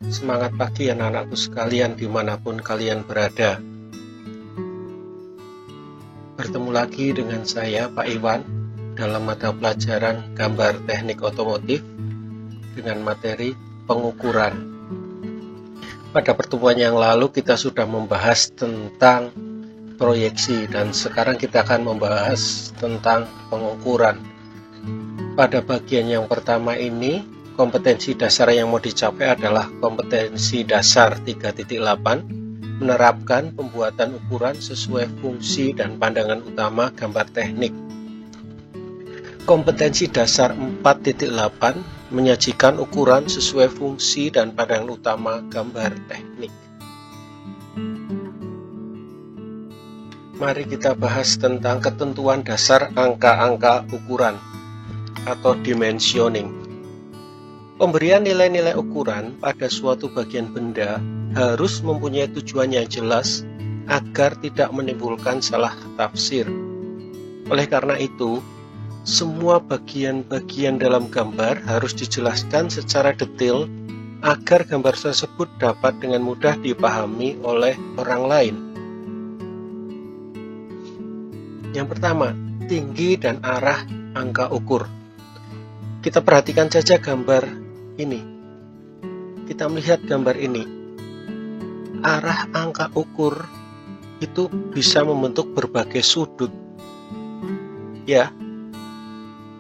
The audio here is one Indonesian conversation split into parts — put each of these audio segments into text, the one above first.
Semangat pagi anak-anakku sekalian dimanapun kalian berada. Bertemu lagi dengan saya Pak Iwan dalam mata pelajaran gambar teknik otomotif dengan materi pengukuran. Pada pertemuan yang lalu kita sudah membahas tentang proyeksi dan sekarang kita akan membahas tentang pengukuran. Pada bagian yang pertama ini, kompetensi dasar yang mau dicapai adalah kompetensi dasar 3.8, menerapkan pembuatan ukuran sesuai fungsi dan pandangan utama gambar teknik. Kompetensi dasar 4.8, menyajikan ukuran sesuai fungsi dan pandangan utama gambar teknik. Mari kita bahas tentang ketentuan dasar angka-angka ukuran atau dimensioning. Pemberian nilai-nilai ukuran pada suatu bagian benda harus mempunyai tujuan yang jelas agar tidak menimbulkan salah tafsir. Oleh karena itu, semua bagian-bagian dalam gambar harus dijelaskan secara detail agar gambar tersebut dapat dengan mudah dipahami oleh orang lain. Yang pertama, tinggi dan arah angka ukur. Kita perhatikan saja gambar ini. Kita melihat gambar ini. Arah angka ukur itu bisa membentuk berbagai sudut. Ya.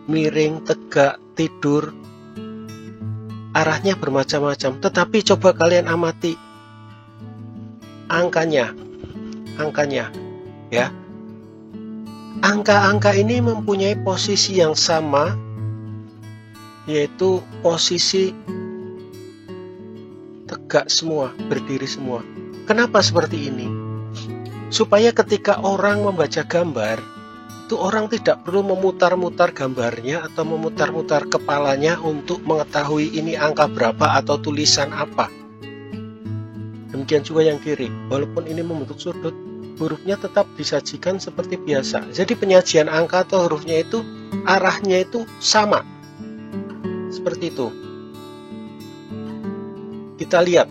Miring, tegak, tidur. Arahnya bermacam-macam, tetapi coba kalian amati angkanya. Ya. Angka-angka ini mempunyai posisi yang sama, yaitu posisi tegak semua, berdiri semua. Kenapa seperti ini? Supaya ketika orang membaca gambar, itu orang tidak perlu memutar-mutar gambarnya atau memutar-mutar kepalanya untuk mengetahui ini angka berapa atau tulisan apa. Demikian juga yang kiri, walaupun ini membentuk sudut, hurufnya tetap disajikan seperti biasa. Jadi penyajian angka atau hurufnya itu, arahnya itu sama. Seperti itu. Kita lihat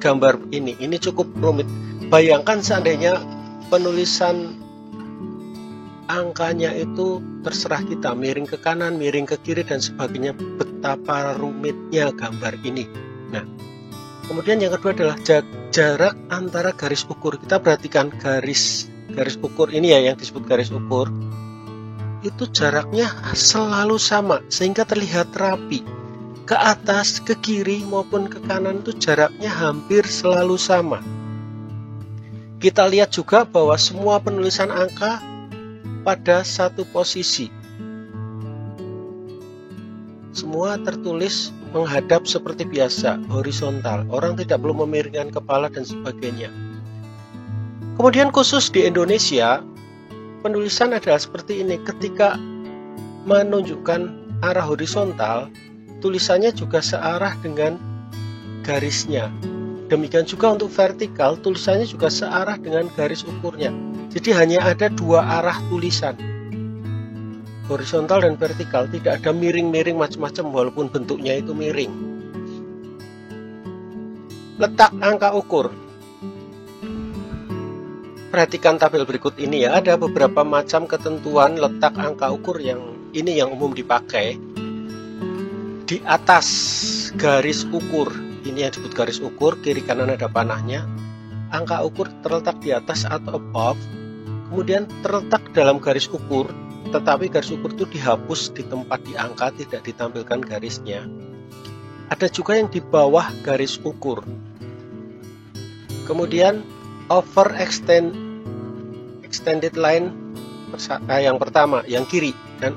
gambar ini cukup rumit. Bayangkan seandainya penulisan angkanya itu terserah kita, miring ke kanan, miring ke kiri dan sebagainya, betapa rumitnya gambar ini. Nah, kemudian yang kedua adalah jarak antara garis ukur. Kita perhatikan garis ukur ini ya, yang disebut garis ukur. Itu jaraknya selalu sama sehingga terlihat rapi. Ke atas, ke kiri maupun ke kanan itu jaraknya hampir selalu sama. Kita lihat juga bahwa semua penulisan angka pada satu posisi. Semua tertulis menghadap seperti biasa, horizontal. Orang tidak perlu memiringkan kepala dan sebagainya. Kemudian khusus di Indonesia, penulisan adalah seperti ini. Ketika menunjukkan arah horizontal, tulisannya juga searah dengan garisnya. Demikian juga untuk vertikal, tulisannya juga searah dengan garis ukurnya. Jadi hanya ada dua arah tulisan, horizontal dan vertikal. Tidak ada miring-miring macam-macam walaupun bentuknya itu miring. Letak angka ukur. Perhatikan tabel berikut ini ya, ada beberapa macam ketentuan letak angka ukur yang umum dipakai. Di atas garis ukur, ini yang disebut garis ukur, kiri kanan ada panahnya. Angka ukur terletak di atas atau above, kemudian terletak dalam garis ukur, tetapi garis ukur itu dihapus di tempat di angka, tidak ditampilkan garisnya. Ada juga yang di bawah garis ukur. Kemudian extended line yang pertama, yang kiri, dan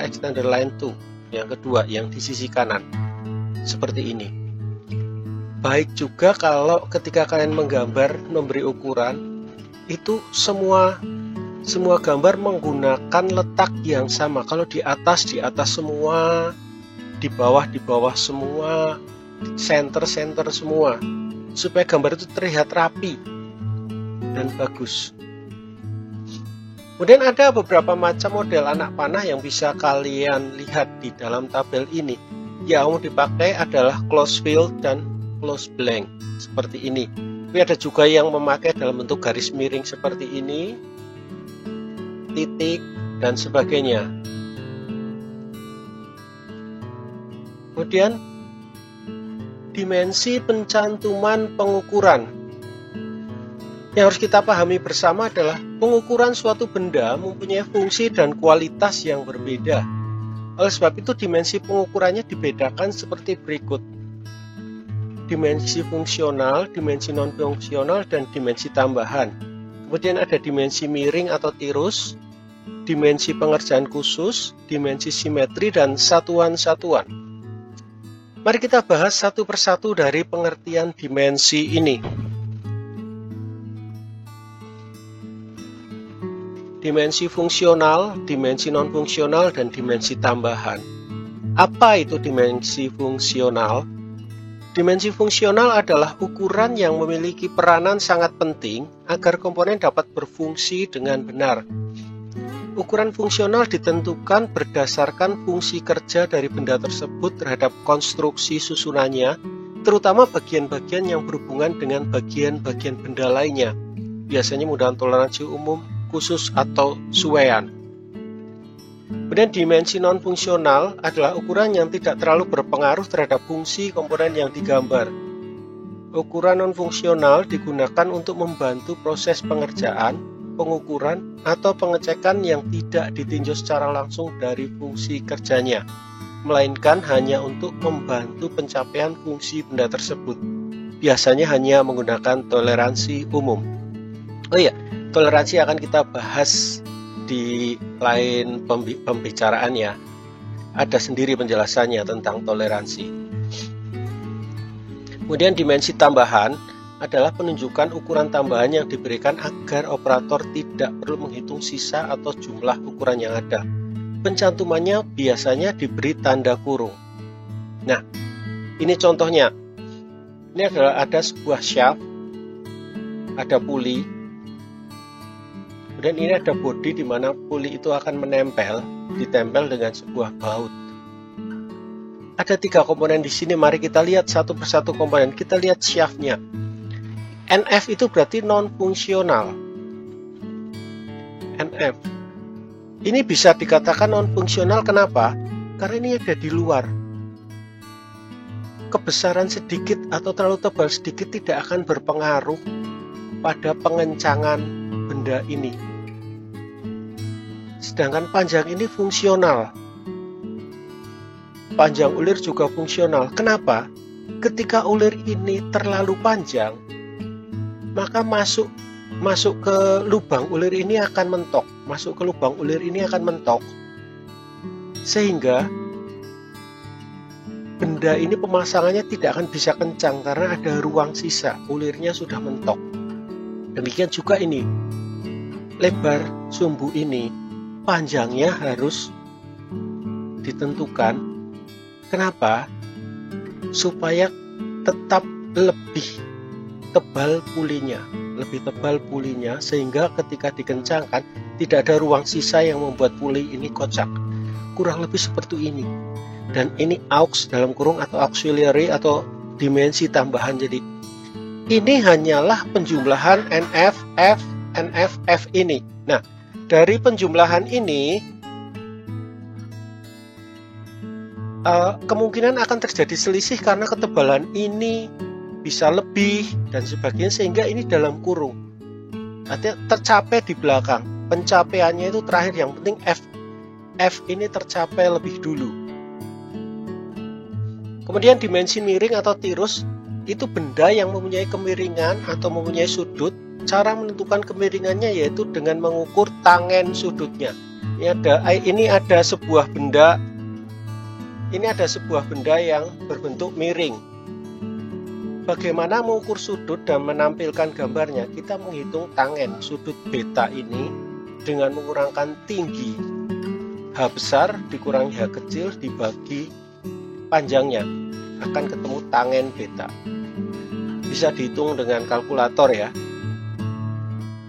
extended line 2, yang kedua, yang di sisi kanan. Seperti ini. Baik juga kalau ketika kalian menggambar, memberi ukuran, itu semua gambar menggunakan letak yang sama. Kalau di atas semua, di bawah semua, center semua, supaya gambar itu terlihat rapi dan bagus. Kemudian ada beberapa macam model anak panah yang bisa kalian lihat di dalam tabel ini. yang umum dipakai adalah close fill dan close blank seperti ini. Tapi ada juga yang memakai dalam bentuk garis miring seperti ini, titik, dan sebagainya. Kemudian dimensi pencantuman pengukuran. Yang harus kita pahami bersama adalah pengukuran suatu benda mempunyai fungsi dan kualitas yang berbeda. Oleh sebab itu dimensi pengukurannya dibedakan seperti berikut. Dimensi fungsional, dimensi non-fungsional, dan dimensi tambahan. Kemudian ada dimensi miring atau tirus, dimensi pengerjaan khusus, dimensi simetri, dan satuan-satuan. Mari kita bahas satu persatu dari pengertian dimensi ini. Dimensi fungsional, dimensi non-fungsional, dan dimensi tambahan. Apa itu dimensi fungsional? Dimensi fungsional adalah ukuran yang memiliki peranan sangat penting agar komponen dapat berfungsi dengan benar. Ukuran fungsional ditentukan berdasarkan fungsi kerja dari benda tersebut terhadap konstruksi susunannya, terutama bagian-bagian yang berhubungan dengan bagian-bagian benda lainnya, biasanya menggunakan toleransi umum, khusus, atau suwean. Kemudian dimensi non-fungsional adalah ukuran yang tidak terlalu berpengaruh terhadap fungsi komponen yang digambar. Ukuran non-fungsional digunakan untuk membantu proses pengerjaan, pengukuran, atau pengecekan yang tidak ditinjau secara langsung dari fungsi kerjanya, melainkan hanya untuk membantu pencapaian fungsi benda tersebut. Biasanya hanya menggunakan toleransi umum. Oh iya, toleransi akan kita bahas di lain pembicaraan ya. Ada sendiri penjelasannya tentang toleransi. Kemudian dimensi tambahan adalah penunjukan ukuran tambahan yang diberikan agar operator tidak perlu menghitung sisa atau jumlah ukuran yang ada. Pencantumannya biasanya diberi tanda kurung. Nah, ini contohnya. Ini adalah ada sebuah shaft, ada puli. Kemudian ini ada bodi di mana puli itu akan ditempel dengan sebuah baut. Ada 3 komponen di sini. Mari kita lihat satu persatu komponen. Kita lihat shaftnya. NF itu berarti non-fungsional. NF. Ini bisa dikatakan non-fungsional. Kenapa? Karena ini ada di luar. Kebesaran sedikit atau terlalu tebal sedikit tidak akan berpengaruh pada pengencangan benda ini. Sedangkan panjang ini fungsional. Panjang ulir juga fungsional. Kenapa? Ketika ulir ini terlalu panjang, maka masuk ke lubang ulir ini akan mentok. Masuk ke lubang ulir ini akan mentok. Sehingga benda ini pemasangannya tidak akan bisa kencang karena ada ruang sisa. Ulirnya sudah mentok. Demikian juga ini. Lebar sumbu ini, panjangnya harus ditentukan. Kenapa? Supaya tetap lebih tebal pulinya, sehingga ketika dikencangkan tidak ada ruang sisa yang membuat puli ini kocak. Kurang lebih seperti ini. Dan ini aux dalam kurung atau auxiliary atau dimensi tambahan. Jadi ini hanyalah penjumlahan NF, F, NF, F ini. Nah, dari penjumlahan ini kemungkinan akan terjadi selisih karena ketebalan ini bisa lebih dan sebagainya, sehingga ini dalam kurung. Artinya tercapai di belakang. Pencapaiannya itu terakhir, yang penting F ini tercapai lebih dulu. Kemudian dimensi miring atau tirus itu benda yang mempunyai kemiringan atau mempunyai sudut. Cara menentukan kemiringannya yaitu dengan mengukur tangen sudutnya. Ini ada sebuah benda. Ini ada sebuah benda yang berbentuk miring. Bagaimana mengukur sudut dan menampilkan gambarnya? Kita menghitung tangen sudut beta ini dengan mengurangkan tinggi H besar dikurangi H kecil dibagi panjangnya, akan ketemu tangen beta. Bisa dihitung dengan kalkulator ya.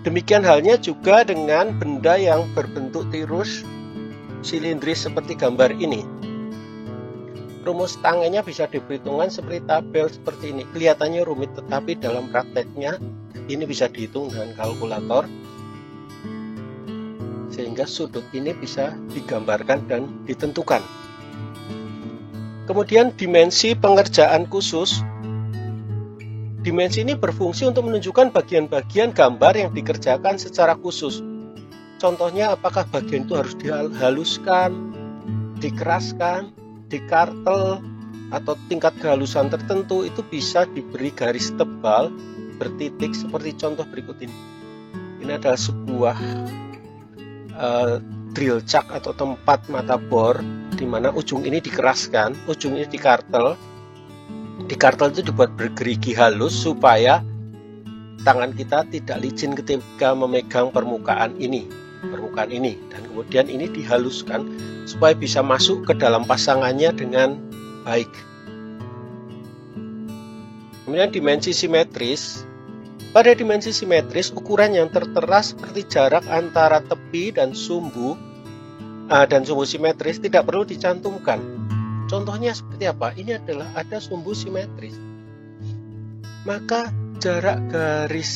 Demikian halnya juga dengan benda yang berbentuk tirus, silindris seperti gambar ini. Rumus tangenya bisa diperhitungkan seperti tabel seperti ini. Kelihatannya rumit, tetapi dalam prakteknya ini bisa dihitung dengan kalkulator, sehingga sudut ini bisa digambarkan dan ditentukan. Kemudian dimensi pengerjaan khusus. Dimensi ini berfungsi untuk menunjukkan bagian-bagian gambar yang dikerjakan secara khusus. Contohnya, apakah bagian itu harus dihaluskan, dikeraskan, dikartel, atau tingkat kehalusan tertentu, itu bisa diberi garis tebal bertitik seperti contoh berikut ini. Ini adalah sebuah drill chuck atau tempat mata bor, di mana ujung ini dikeraskan, ujung ini dikartel. Dikartel itu dibuat bergerigi halus supaya tangan kita tidak licin ketika memegang permukaan ini, dan kemudian ini dihaluskan supaya bisa masuk ke dalam pasangannya dengan baik. Kemudian dimensi simetris. Pada dimensi simetris, ukuran yang tertera seperti jarak antara tepi dan sumbu simetris tidak perlu dicantumkan. Contohnya seperti apa? Ini adalah ada sumbu simetris. Maka jarak garis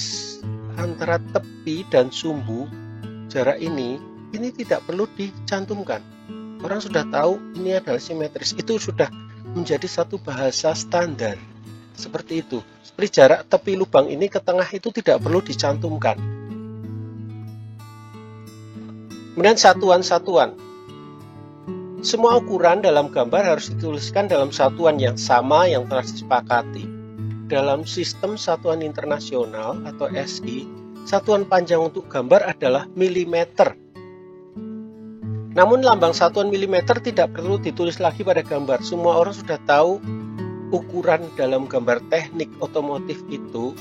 antara tepi dan sumbu, jarak ini tidak perlu dicantumkan. Orang sudah tahu ini adalah simetris. Itu sudah menjadi satu bahasa standar. Seperti itu. Seperti jarak tepi lubang ini ke tengah itu tidak perlu dicantumkan. Kemudian satuan-satuan. Semua ukuran dalam gambar harus dituliskan dalam satuan yang sama yang telah disepakati. Dalam sistem satuan internasional atau SI, satuan panjang untuk gambar adalah milimeter. Namun lambang satuan milimeter tidak perlu ditulis lagi pada gambar. Semua orang sudah tahu ukuran dalam gambar teknik otomotif itu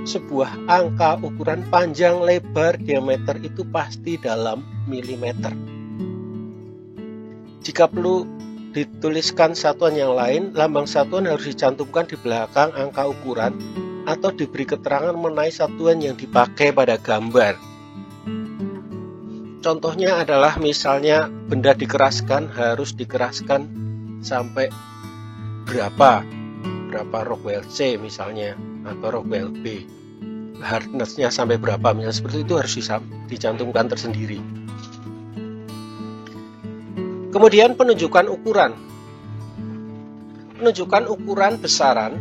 sebuah angka ukuran panjang, lebar, diameter itu pasti dalam milimeter. Jika perlu dituliskan satuan yang lain, lambang satuan harus dicantumkan di belakang angka ukuran atau diberi keterangan mengenai satuan yang dipakai pada gambar. Contohnya adalah misalnya benda dikeraskan harus dikeraskan sampai berapa Rockwell C misalnya, atau Rockwell B. Hardness-nya sampai berapa, misalnya seperti itu harus dicantumkan tersendiri. Kemudian penunjukan ukuran. Penunjukan ukuran besaran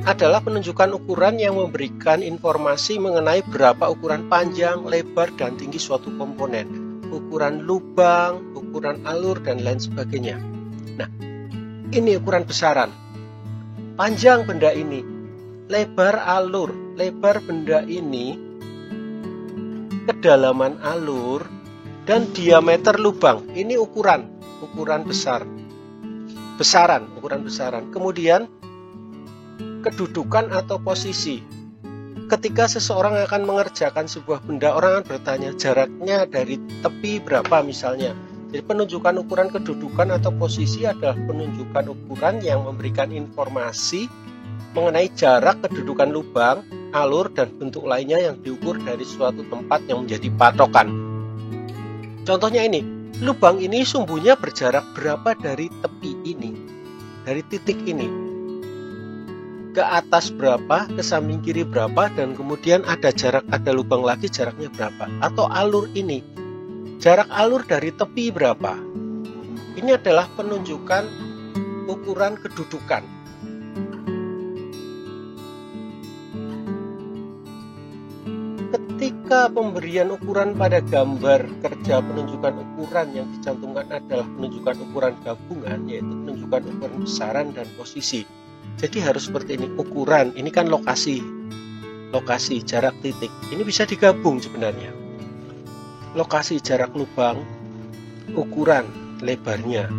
adalah penunjukan ukuran yang memberikan informasi mengenai berapa ukuran panjang, lebar, dan tinggi suatu komponen, ukuran lubang, ukuran alur, dan lain sebagainya. Nah, ini ukuran besaran. Panjang benda ini, lebar alur, lebar benda ini, kedalaman alur, dan diameter lubang. Ini ukuran besar. Ukuran besaran. Kemudian kedudukan atau posisi. Ketika seseorang akan mengerjakan sebuah benda, orang akan bertanya jaraknya dari tepi berapa misalnya. Jadi penunjukan ukuran kedudukan atau posisi adalah penunjukan ukuran yang memberikan informasi mengenai jarak, kedudukan lubang, alur, dan bentuk lainnya yang diukur dari suatu tempat yang menjadi patokan. Contohnya ini, lubang ini sumbunya berjarak berapa dari tepi ini, dari titik ini, ke atas berapa, ke samping kiri berapa, dan kemudian ada lubang lagi, jaraknya berapa. Atau alur ini, jarak alur dari tepi berapa. Ini adalah penunjukan ukuran kedudukan. Ketika pemberian ukuran pada gambar kerja, penunjukan ukuran yang dicantumkan adalah penunjukan ukuran gabungan, yaitu penunjukan ukuran besaran dan posisi. Jadi harus seperti ini, ukuran, ini kan lokasi, jarak titik, ini bisa digabung sebenarnya. Lokasi, jarak lubang, ukuran lebarnya,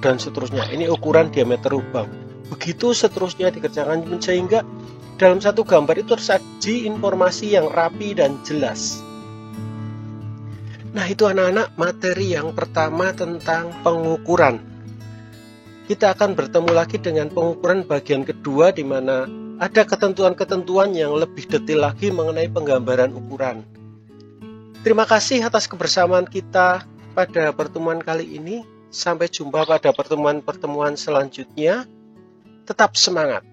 dan seterusnya. Ini ukuran diameter lubang. Begitu seterusnya dikerjakan sehingga dalam satu gambar itu tersaji informasi yang rapi dan jelas. Nah, itu anak-anak materi yang pertama tentang pengukuran. Kita akan bertemu lagi dengan pengukuran bagian kedua, di mana ada ketentuan-ketentuan yang lebih detail lagi mengenai penggambaran ukuran. Terima kasih atas kebersamaan kita pada pertemuan kali ini. Sampai jumpa pada pertemuan-pertemuan selanjutnya. Tetap semangat.